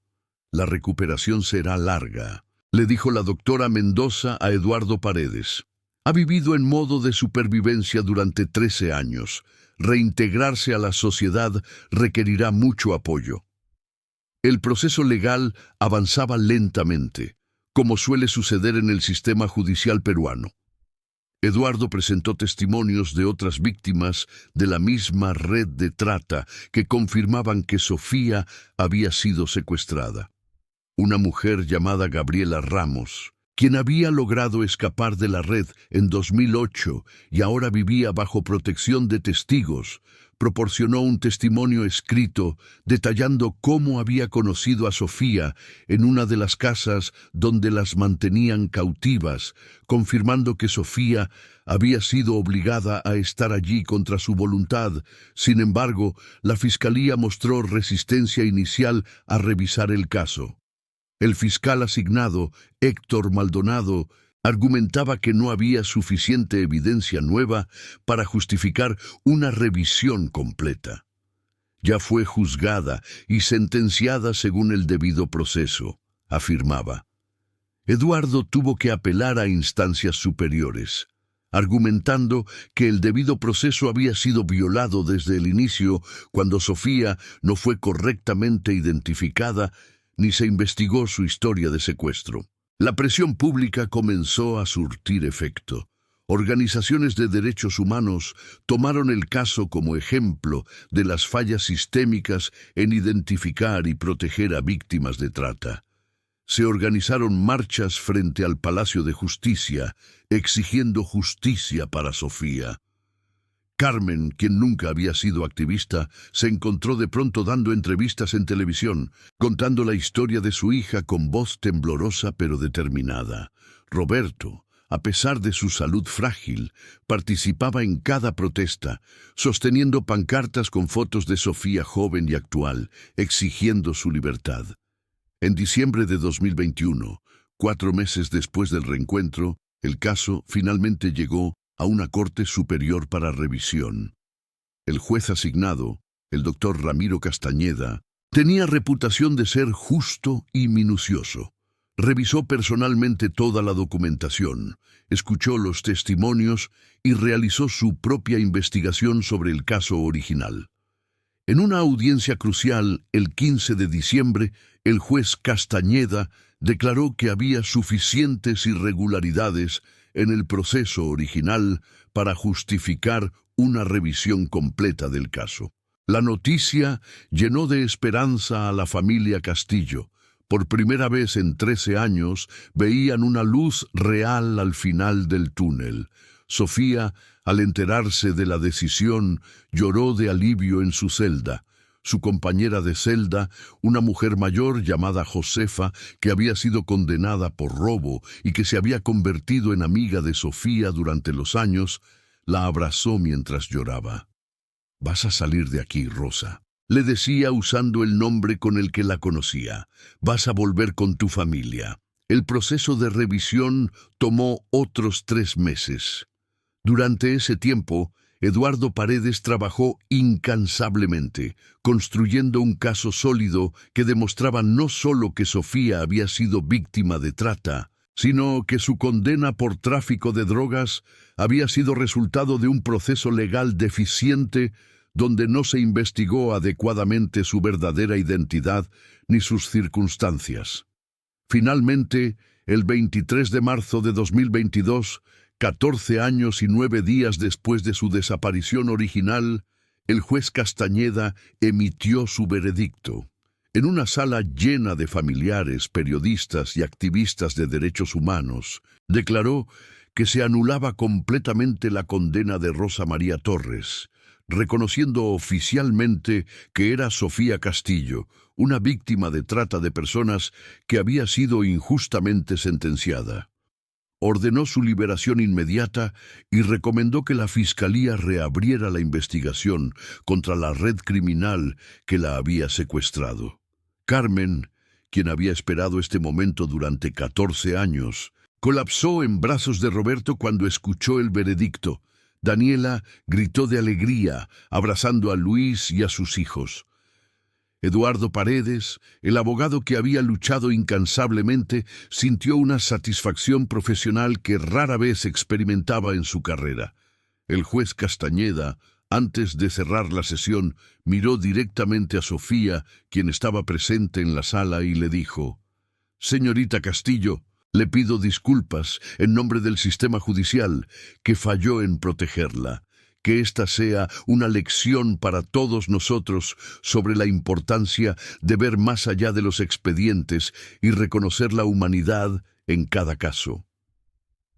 La recuperación será larga, le dijo la doctora Mendoza a Eduardo Paredes. Ha vivido en modo de supervivencia durante 13 años. Reintegrarse a la sociedad requerirá mucho apoyo. El proceso legal avanzaba lentamente, como suele suceder en el sistema judicial peruano. Eduardo presentó testimonios de otras víctimas de la misma red de trata que confirmaban que Sofía había sido secuestrada. Una mujer llamada Gabriela Ramos, quien había logrado escapar de la red en 2008 y ahora vivía bajo protección de testigos, proporcionó un testimonio escrito detallando cómo había conocido a Sofía en una de las casas donde las mantenían cautivas, confirmando que Sofía había sido obligada a estar allí contra su voluntad. Sin embargo, la Fiscalía mostró resistencia inicial a revisar el caso. El fiscal asignado, Héctor Maldonado, argumentaba que no había suficiente evidencia nueva para justificar una revisión completa. Ya fue juzgada y sentenciada según el debido proceso, afirmaba. Eduardo tuvo que apelar a instancias superiores, argumentando que el debido proceso había sido violado desde el inicio cuando Sofía no fue correctamente identificada ni se investigó su historia de secuestro. La presión pública comenzó a surtir efecto. Organizaciones de derechos humanos tomaron el caso como ejemplo de las fallas sistémicas en identificar y proteger a víctimas de trata. Se organizaron marchas frente al Palacio de Justicia, exigiendo justicia para Sofía. Carmen, quien nunca había sido activista, se encontró de pronto dando entrevistas en televisión, contando la historia de su hija con voz temblorosa pero determinada. Roberto, a pesar de su salud frágil, participaba en cada protesta, sosteniendo pancartas con fotos de Sofía joven y actual, exigiendo su libertad. En diciembre de 2021, 4 meses después del reencuentro, el caso finalmente llegó a una corte superior para revisión. El juez asignado, el doctor Ramiro Castañeda, tenía reputación de ser justo y minucioso. Revisó personalmente toda la documentación, escuchó los testimonios y realizó su propia investigación sobre el caso original. En una audiencia crucial, el 15 de diciembre, el juez Castañeda declaró que había suficientes irregularidades en el proceso original para justificar una revisión completa del caso. La noticia llenó de esperanza a la familia Castillo. Por primera vez en 13 años veían una luz real al final del túnel. Sofía, al enterarse de la decisión, lloró de alivio en su celda. Su compañera de celda, una mujer mayor llamada Josefa, que había sido condenada por robo y que se había convertido en amiga de Sofía durante los años, la abrazó mientras lloraba. «Vas a salir de aquí, Rosa», le decía usando el nombre con el que la conocía. «Vas a volver con tu familia». El proceso de revisión tomó otros 3 meses. Durante ese tiempo, Eduardo Paredes trabajó incansablemente, construyendo un caso sólido que demostraba no solo que Sofía había sido víctima de trata, sino que su condena por tráfico de drogas había sido resultado de un proceso legal deficiente donde no se investigó adecuadamente su verdadera identidad ni sus circunstancias. Finalmente, el 23 de marzo de 2022, 14 años y 9 días después de su desaparición original, el juez Castañeda emitió su veredicto. En una sala llena de familiares, periodistas y activistas de derechos humanos, declaró que se anulaba completamente la condena de Rosa María Torres, reconociendo oficialmente que era Sofía Castillo, una víctima de trata de personas que había sido injustamente sentenciada. Ordenó su liberación inmediata y recomendó que la Fiscalía reabriera la investigación contra la red criminal que la había secuestrado. Carmen, quien había esperado este momento durante 14 años, colapsó en brazos de Roberto cuando escuchó el veredicto, Daniela gritó de alegría, abrazando a Luis y a sus hijos. Eduardo Paredes, el abogado que había luchado incansablemente, sintió una satisfacción profesional que rara vez experimentaba en su carrera. El juez Castañeda, antes de cerrar la sesión, miró directamente a Sofía, quien estaba presente en la sala, y le dijo: «Señorita Castillo, le pido disculpas en nombre del sistema judicial que falló en protegerla. Que esta sea una lección para todos nosotros sobre la importancia de ver más allá de los expedientes y reconocer la humanidad en cada caso».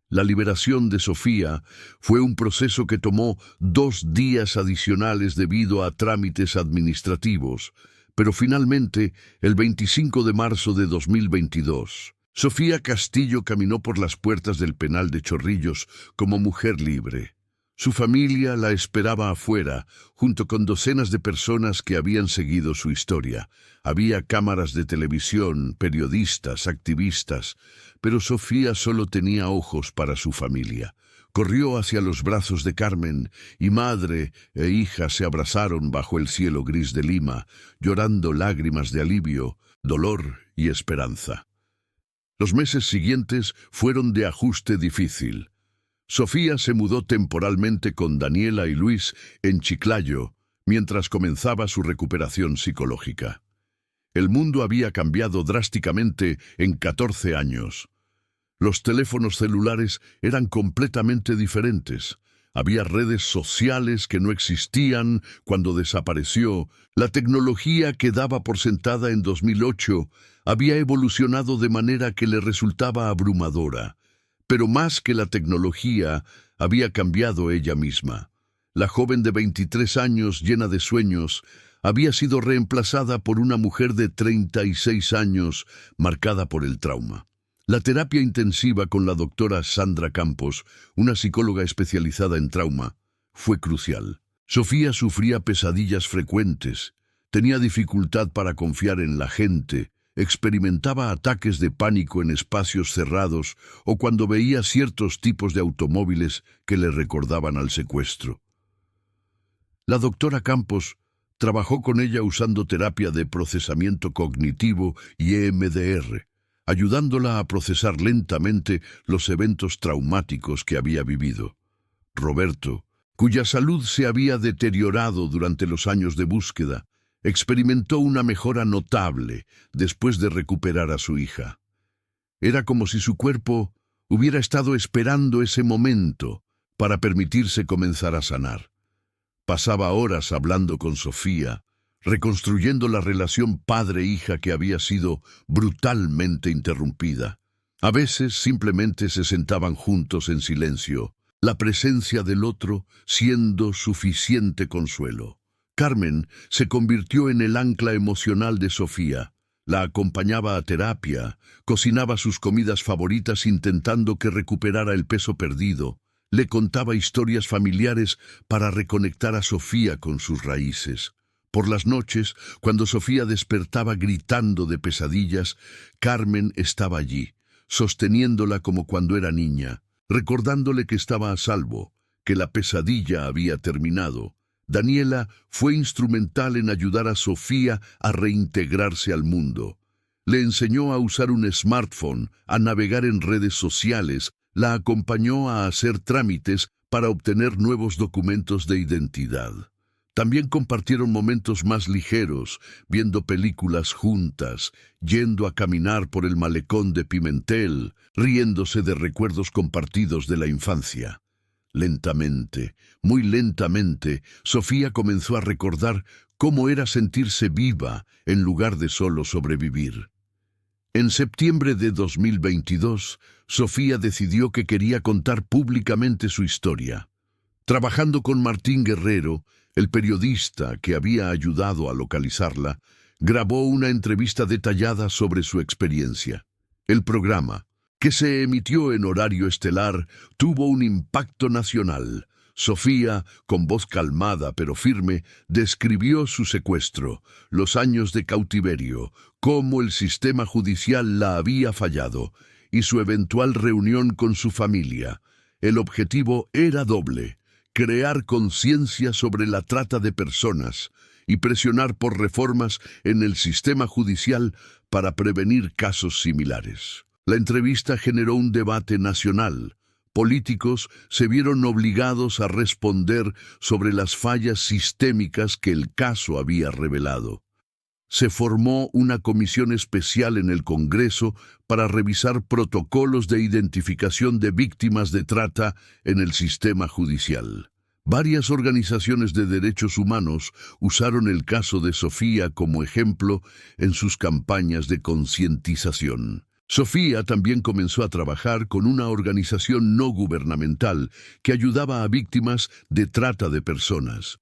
La liberación de Sofía fue un proceso que tomó 2 días adicionales debido a trámites administrativos, pero finalmente, el 25 de marzo de 2022, Sofía Castillo caminó por las puertas del penal de Chorrillos como mujer libre. Su familia la esperaba afuera, junto con docenas de personas que habían seguido su historia. Había cámaras de televisión, periodistas, activistas, pero Sofía solo tenía ojos para su familia. Corrió hacia los brazos de Carmen, y madre e hija se abrazaron bajo el cielo gris de Lima, llorando lágrimas de alivio, dolor y esperanza. Los meses siguientes fueron de ajuste difícil. Sofía se mudó temporalmente con Daniela y Luis en Chiclayo, mientras comenzaba su recuperación psicológica. El mundo había cambiado drásticamente en 14 años. Los teléfonos celulares eran completamente diferentes. Había redes sociales que no existían cuando desapareció. La tecnología que daba por sentada en 2008 había evolucionado de manera que le resultaba abrumadora. Pero más que la tecnología, había cambiado ella misma. La joven de 23 años, llena de sueños, había sido reemplazada por una mujer de 36 años, marcada por el trauma. La terapia intensiva con la doctora Sandra Campos, una psicóloga especializada en trauma, fue crucial. Sofía sufría pesadillas frecuentes, tenía dificultad para confiar en la gente, experimentaba ataques de pánico en espacios cerrados o cuando veía ciertos tipos de automóviles que le recordaban al secuestro. La doctora Campos trabajó con ella usando terapia de procesamiento cognitivo y EMDR, ayudándola a procesar lentamente los eventos traumáticos que había vivido. Roberto, cuya salud se había deteriorado durante los años de búsqueda, experimentó una mejora notable después de recuperar a su hija. Era como si su cuerpo hubiera estado esperando ese momento para permitirse comenzar a sanar. Pasaba horas hablando con Sofía, reconstruyendo la relación padre-hija que había sido brutalmente interrumpida. A veces simplemente se sentaban juntos en silencio, la presencia del otro siendo suficiente consuelo. Carmen se convirtió en el ancla emocional de Sofía. La acompañaba a terapia, cocinaba sus comidas favoritas intentando que recuperara el peso perdido, le contaba historias familiares para reconectar a Sofía con sus raíces. Por las noches, cuando Sofía despertaba gritando de pesadillas, Carmen estaba allí, sosteniéndola como cuando era niña, recordándole que estaba a salvo, que la pesadilla había terminado. Daniela fue instrumental en ayudar a Sofía a reintegrarse al mundo. Le enseñó a usar un smartphone, a navegar en redes sociales, la acompañó a hacer trámites para obtener nuevos documentos de identidad. También compartieron momentos más ligeros, viendo películas juntas, yendo a caminar por el malecón de Pimentel, riéndose de recuerdos compartidos de la infancia. Lentamente, muy lentamente, Sofía comenzó a recordar cómo era sentirse viva en lugar de solo sobrevivir. En septiembre de 2022, Sofía decidió que quería contar públicamente su historia. Trabajando con Martín Guerrero, el periodista que había ayudado a localizarla, grabó una entrevista detallada sobre su experiencia. El programa, que se emitió en horario estelar, tuvo un impacto nacional. Sofía, con voz calmada pero firme, describió su secuestro, los años de cautiverio, cómo el sistema judicial la había fallado y su eventual reunión con su familia. El objetivo era doble: crear conciencia sobre la trata de personas y presionar por reformas en el sistema judicial para prevenir casos similares. La entrevista generó un debate nacional. Políticos se vieron obligados a responder sobre las fallas sistémicas que el caso había revelado. Se formó una comisión especial en el Congreso para revisar protocolos de identificación de víctimas de trata en el sistema judicial. Varias organizaciones de derechos humanos usaron el caso de Sofía como ejemplo en sus campañas de concientización. Sofía también comenzó a trabajar con una organización no gubernamental que ayudaba a víctimas de trata de personas.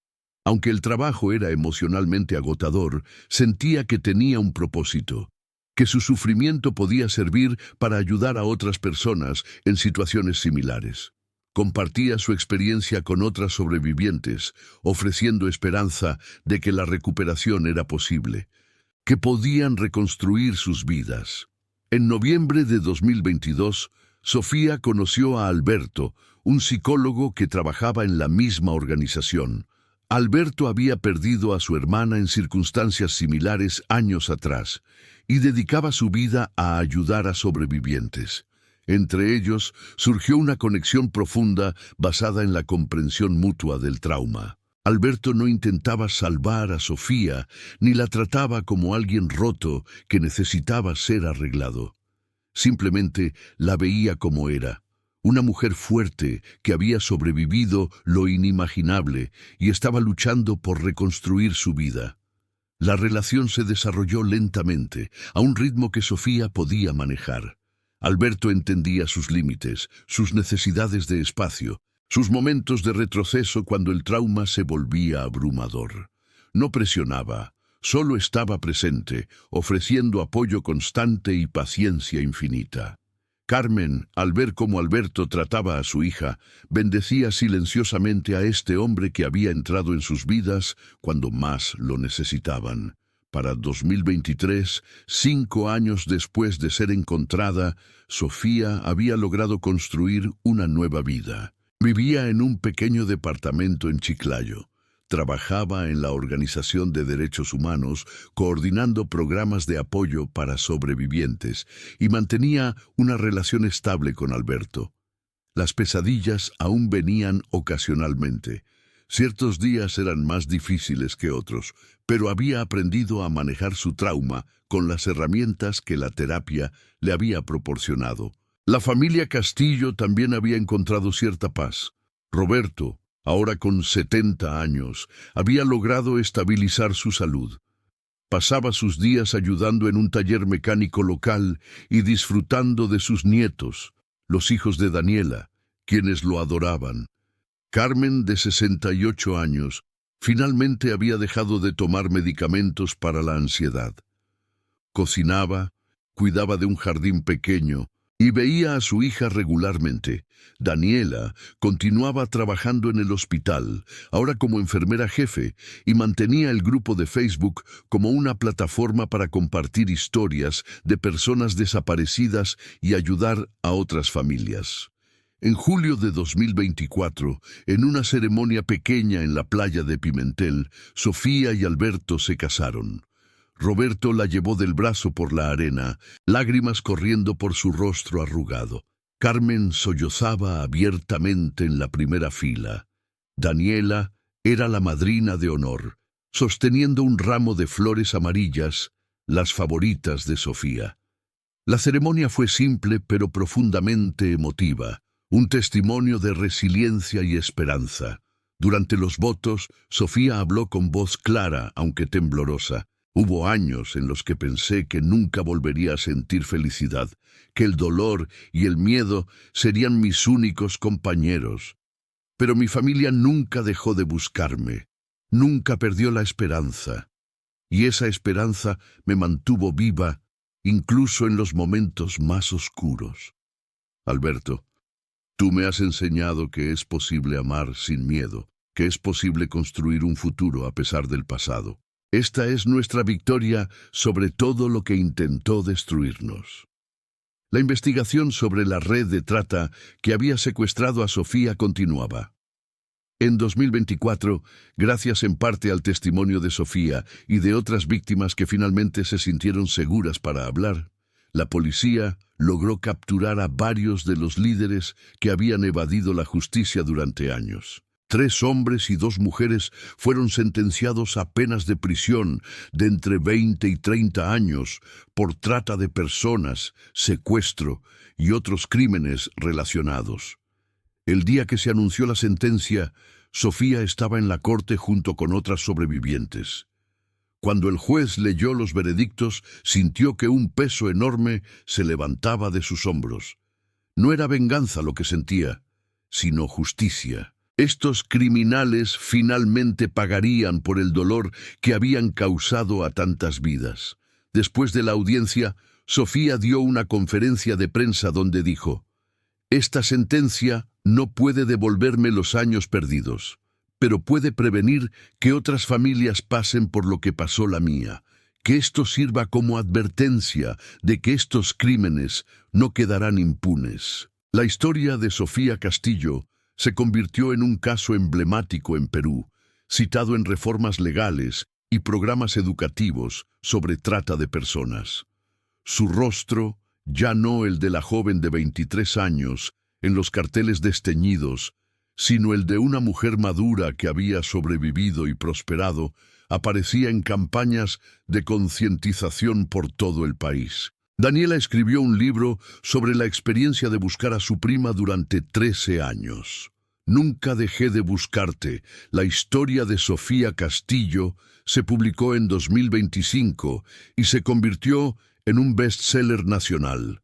Aunque el trabajo era emocionalmente agotador, sentía que tenía un propósito, que su sufrimiento podía servir para ayudar a otras personas en situaciones similares. Compartía su experiencia con otras sobrevivientes, ofreciendo esperanza de que la recuperación era posible, que podían reconstruir sus vidas. En noviembre de 2022, Sofía conoció a Alberto, un psicólogo que trabajaba en la misma organización. Alberto había perdido a su hermana en circunstancias similares años atrás y dedicaba su vida a ayudar a sobrevivientes. Entre ellos surgió una conexión profunda basada en la comprensión mutua del trauma. Alberto no intentaba salvar a Sofía ni la trataba como alguien roto que necesitaba ser arreglado. Simplemente la veía como era. Una mujer fuerte que había sobrevivido lo inimaginable y estaba luchando por reconstruir su vida. La relación se desarrolló lentamente, a un ritmo que Sofía podía manejar. Alberto entendía sus límites, sus necesidades de espacio, sus momentos de retroceso cuando el trauma se volvía abrumador. No presionaba, solo estaba presente, ofreciendo apoyo constante y paciencia infinita. Carmen, al ver cómo Alberto trataba a su hija, bendecía silenciosamente a este hombre que había entrado en sus vidas cuando más lo necesitaban. Para 2023, 5 años después de ser encontrada, Sofía había logrado construir una nueva vida. Vivía en un pequeño departamento en Chiclayo. Trabajaba en la Organización de Derechos Humanos, coordinando programas de apoyo para sobrevivientes, y mantenía una relación estable con Alberto. Las pesadillas aún venían ocasionalmente. Ciertos días eran más difíciles que otros, pero había aprendido a manejar su trauma con las herramientas que la terapia le había proporcionado. La familia Castillo también había encontrado cierta paz. Roberto, ahora con 70 años, había logrado estabilizar su salud. Pasaba sus días ayudando en un taller mecánico local y disfrutando de sus nietos, los hijos de Daniela, quienes lo adoraban. Carmen, de 68 años, finalmente había dejado de tomar medicamentos para la ansiedad. Cocinaba, cuidaba de un jardín pequeño y veía a su hija regularmente. Daniela continuaba trabajando en el hospital, ahora como enfermera jefe, y mantenía el grupo de Facebook como una plataforma para compartir historias de personas desaparecidas y ayudar a otras familias. En julio de 2024, en una ceremonia pequeña en la playa de Pimentel, Sofía y Alberto se casaron. Roberto la llevó del brazo por la arena, lágrimas corriendo por su rostro arrugado. Carmen sollozaba abiertamente en la primera fila. Daniela era la madrina de honor, sosteniendo un ramo de flores amarillas, las favoritas de Sofía. La ceremonia fue simple pero profundamente emotiva, un testimonio de resiliencia y esperanza. Durante los votos, Sofía habló con voz clara, aunque temblorosa. Hubo años en los que pensé que nunca volvería a sentir felicidad, que el dolor y el miedo serían mis únicos compañeros. Pero mi familia nunca dejó de buscarme, nunca perdió la esperanza. Y esa esperanza me mantuvo viva, incluso en los momentos más oscuros. Alberto, tú me has enseñado que es posible amar sin miedo, que es posible construir un futuro a pesar del pasado. Esta es nuestra victoria sobre todo lo que intentó destruirnos. La investigación sobre la red de trata que había secuestrado a Sofía continuaba. En 2024, gracias en parte al testimonio de Sofía y de otras víctimas que finalmente se sintieron seguras para hablar, la policía logró capturar a varios de los líderes que habían evadido la justicia durante años. 3 hombres y 2 mujeres fueron sentenciados a penas de prisión de entre 20 y 30 años por trata de personas, secuestro y otros crímenes relacionados. El día que se anunció la sentencia, Sofía estaba en la corte junto con otras sobrevivientes. Cuando el juez leyó los veredictos, sintió que un peso enorme se levantaba de sus hombros. No era venganza lo que sentía, sino justicia. Estos criminales finalmente pagarían por el dolor que habían causado a tantas vidas. Después de la audiencia, Sofía dio una conferencia de prensa donde dijo: «Esta sentencia no puede devolverme los años perdidos, pero puede prevenir que otras familias pasen por lo que pasó la mía. Que esto sirva como advertencia de que estos crímenes no quedarán impunes». La historia de Sofía Castillo se convirtió en un caso emblemático en Perú, citado en reformas legales y programas educativos sobre trata de personas. Su rostro, ya no el de la joven de 23 años, en los carteles desteñidos, sino el de una mujer madura que había sobrevivido y prosperado, aparecía en campañas de concientización por todo el país. Daniela escribió un libro sobre la experiencia de buscar a su prima durante 13 años. Nunca dejé de buscarte. La historia de Sofía Castillo se publicó en 2025 y se convirtió en un bestseller nacional.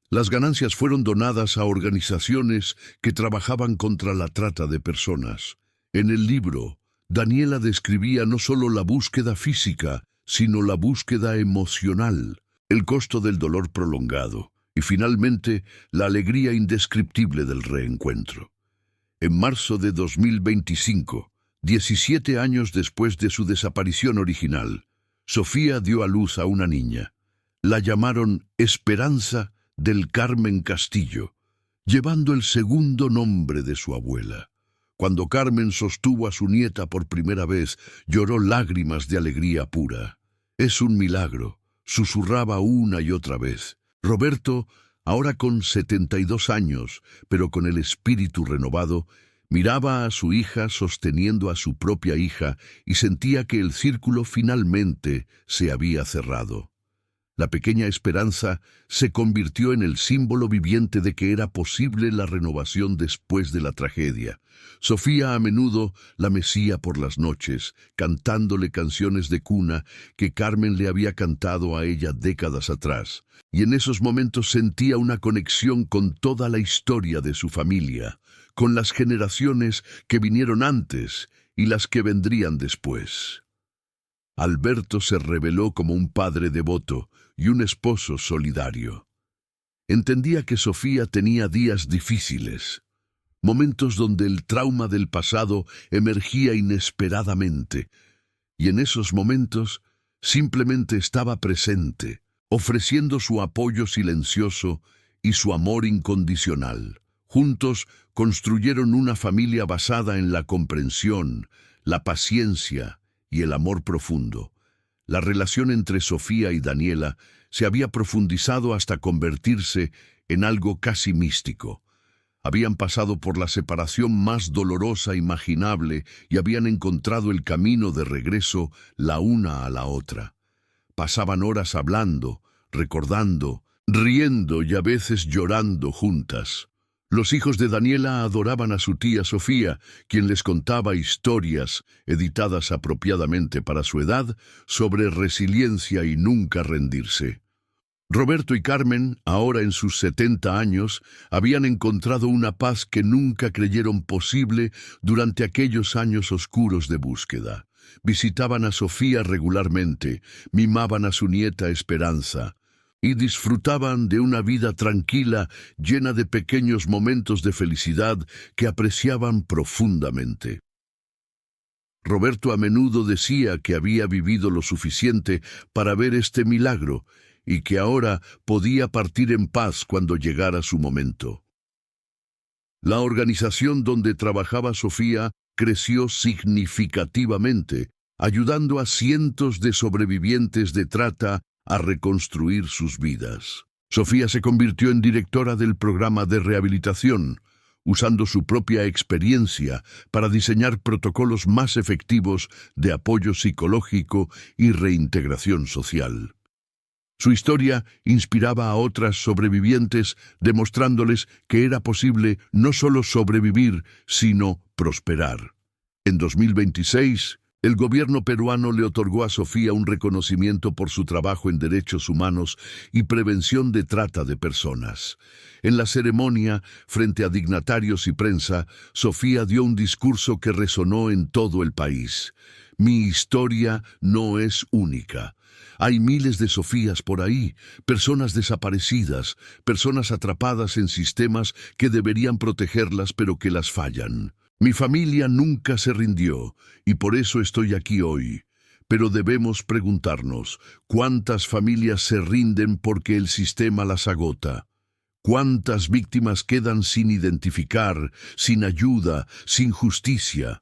Las ganancias fueron donadas a organizaciones que trabajaban contra la trata de personas. En el libro, Daniela describía no solo la búsqueda física, sino la búsqueda emocional, el costo del dolor prolongado y finalmente la alegría indescriptible del reencuentro. En marzo de 2025, 17 años después de su desaparición original, Sofía dio a luz a una niña. La llamaron Esperanza del Carmen Castillo, llevando el segundo nombre de su abuela. Cuando Carmen sostuvo a su nieta por primera vez, lloró lágrimas de alegría pura. «Es un milagro», susurraba una y otra vez. Roberto, ahora con 72 años, pero con el espíritu renovado, miraba a su hija sosteniendo a su propia hija y sentía que el círculo finalmente se había cerrado. La pequeña Esperanza se convirtió en el símbolo viviente de que era posible la renovación después de la tragedia. Sofía a menudo la mecía por las noches, cantándole canciones de cuna que Carmen le había cantado a ella décadas atrás, y en esos momentos sentía una conexión con toda la historia de su familia, con las generaciones que vinieron antes y las que vendrían después. Alberto se reveló como un padre devoto y un esposo solidario. Entendía que Sofía tenía días difíciles, momentos donde el trauma del pasado emergía inesperadamente, y en esos momentos simplemente estaba presente, ofreciendo su apoyo silencioso y su amor incondicional. Juntos construyeron una familia basada en la comprensión, la paciencia y el amor profundo. La relación entre Sofía y Daniela se había profundizado hasta convertirse en algo casi místico. Habían pasado por la separación más dolorosa imaginable y habían encontrado el camino de regreso la una a la otra. Pasaban horas hablando, recordando, riendo y a veces llorando juntas. Los hijos de Daniela adoraban a su tía Sofía, quien les contaba historias, editadas apropiadamente para su edad, sobre resiliencia y nunca rendirse. Roberto y Carmen, ahora en sus 70 años, habían encontrado una paz que nunca creyeron posible durante aquellos años oscuros de búsqueda. Visitaban a Sofía regularmente, mimaban a su nieta Esperanza, y disfrutaban de una vida tranquila, llena de pequeños momentos de felicidad que apreciaban profundamente. Roberto a menudo decía que había vivido lo suficiente para ver este milagro y que ahora podía partir en paz cuando llegara su momento. La organización donde trabajaba Sofía creció significativamente, ayudando a cientos de sobrevivientes de trata a reconstruir sus vidas. Sofía se convirtió en directora del programa de rehabilitación, usando su propia experiencia para diseñar protocolos más efectivos de apoyo psicológico y reintegración social. Su historia inspiraba a otras sobrevivientes, demostrándoles que era posible no solo sobrevivir, sino prosperar. En 2026, el gobierno peruano le otorgó a Sofía un reconocimiento por su trabajo en derechos humanos y prevención de trata de personas. En la ceremonia, frente a dignatarios y prensa, Sofía dio un discurso que resonó en todo el país. Mi historia no es única. Hay miles de Sofías por ahí, personas desaparecidas, personas atrapadas en sistemas que deberían protegerlas pero que las fallan. Mi familia nunca se rindió y por eso estoy aquí hoy. Pero debemos preguntarnos, ¿cuántas familias se rinden porque el sistema las agota? ¿Cuántas víctimas quedan sin identificar, sin ayuda, sin justicia?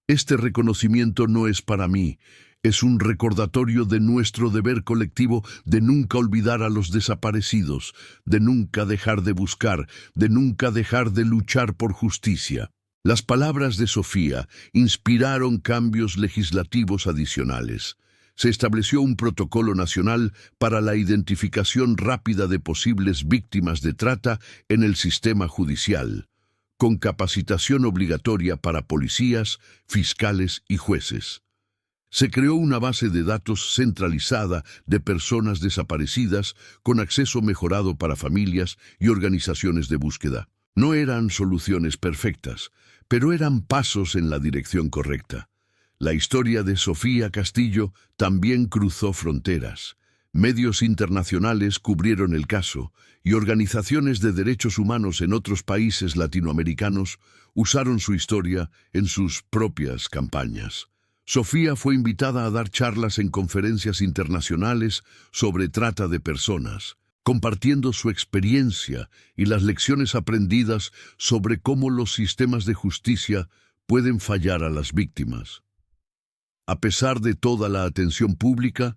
Este reconocimiento no es para mí. Es un recordatorio de nuestro deber colectivo de nunca olvidar a los desaparecidos, de nunca dejar de buscar, de nunca dejar de luchar por justicia. Las palabras de Sofía inspiraron cambios legislativos adicionales. Se estableció un protocolo nacional para la identificación rápida de posibles víctimas de trata en el sistema judicial, con capacitación obligatoria para policías, fiscales y jueces. Se creó una base de datos centralizada de personas desaparecidas con acceso mejorado para familias y organizaciones de búsqueda. No eran soluciones perfectas, pero eran pasos en la dirección correcta. La historia de Sofía Castillo también cruzó fronteras. Medios internacionales cubrieron el caso y organizaciones de derechos humanos en otros países latinoamericanos usaron su historia en sus propias campañas. Sofía fue invitada a dar charlas en conferencias internacionales sobre trata de personas, compartiendo su experiencia y las lecciones aprendidas sobre cómo los sistemas de justicia pueden fallar a las víctimas. A pesar de toda la atención pública,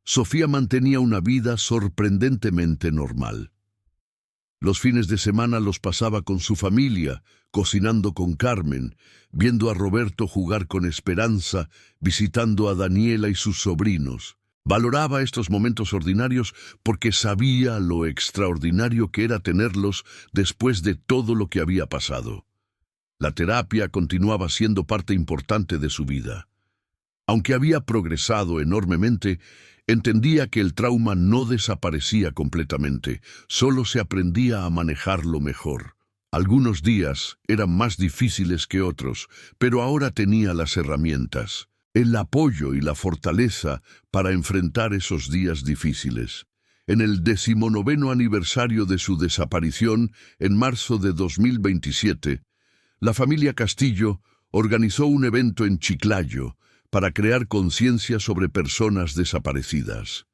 Sofía mantenía una vida sorprendentemente normal. Los fines de semana los pasaba con su familia, cocinando con Carmen, viendo a Roberto jugar con Esperanza, visitando a Daniela y sus sobrinos. Valoraba estos momentos ordinarios porque sabía lo extraordinario que era tenerlos después de todo lo que había pasado. La terapia continuaba siendo parte importante de su vida. Aunque había progresado enormemente, entendía que el trauma no desaparecía completamente, solo se aprendía a manejarlo mejor. Algunos días eran más difíciles que otros, pero ahora tenía las herramientas, el apoyo y la fortaleza para enfrentar esos días difíciles. En el 19º aniversario de su desaparición, en marzo de 2027, la familia Castillo organizó un evento en Chiclayo para crear conciencia sobre personas desaparecidas.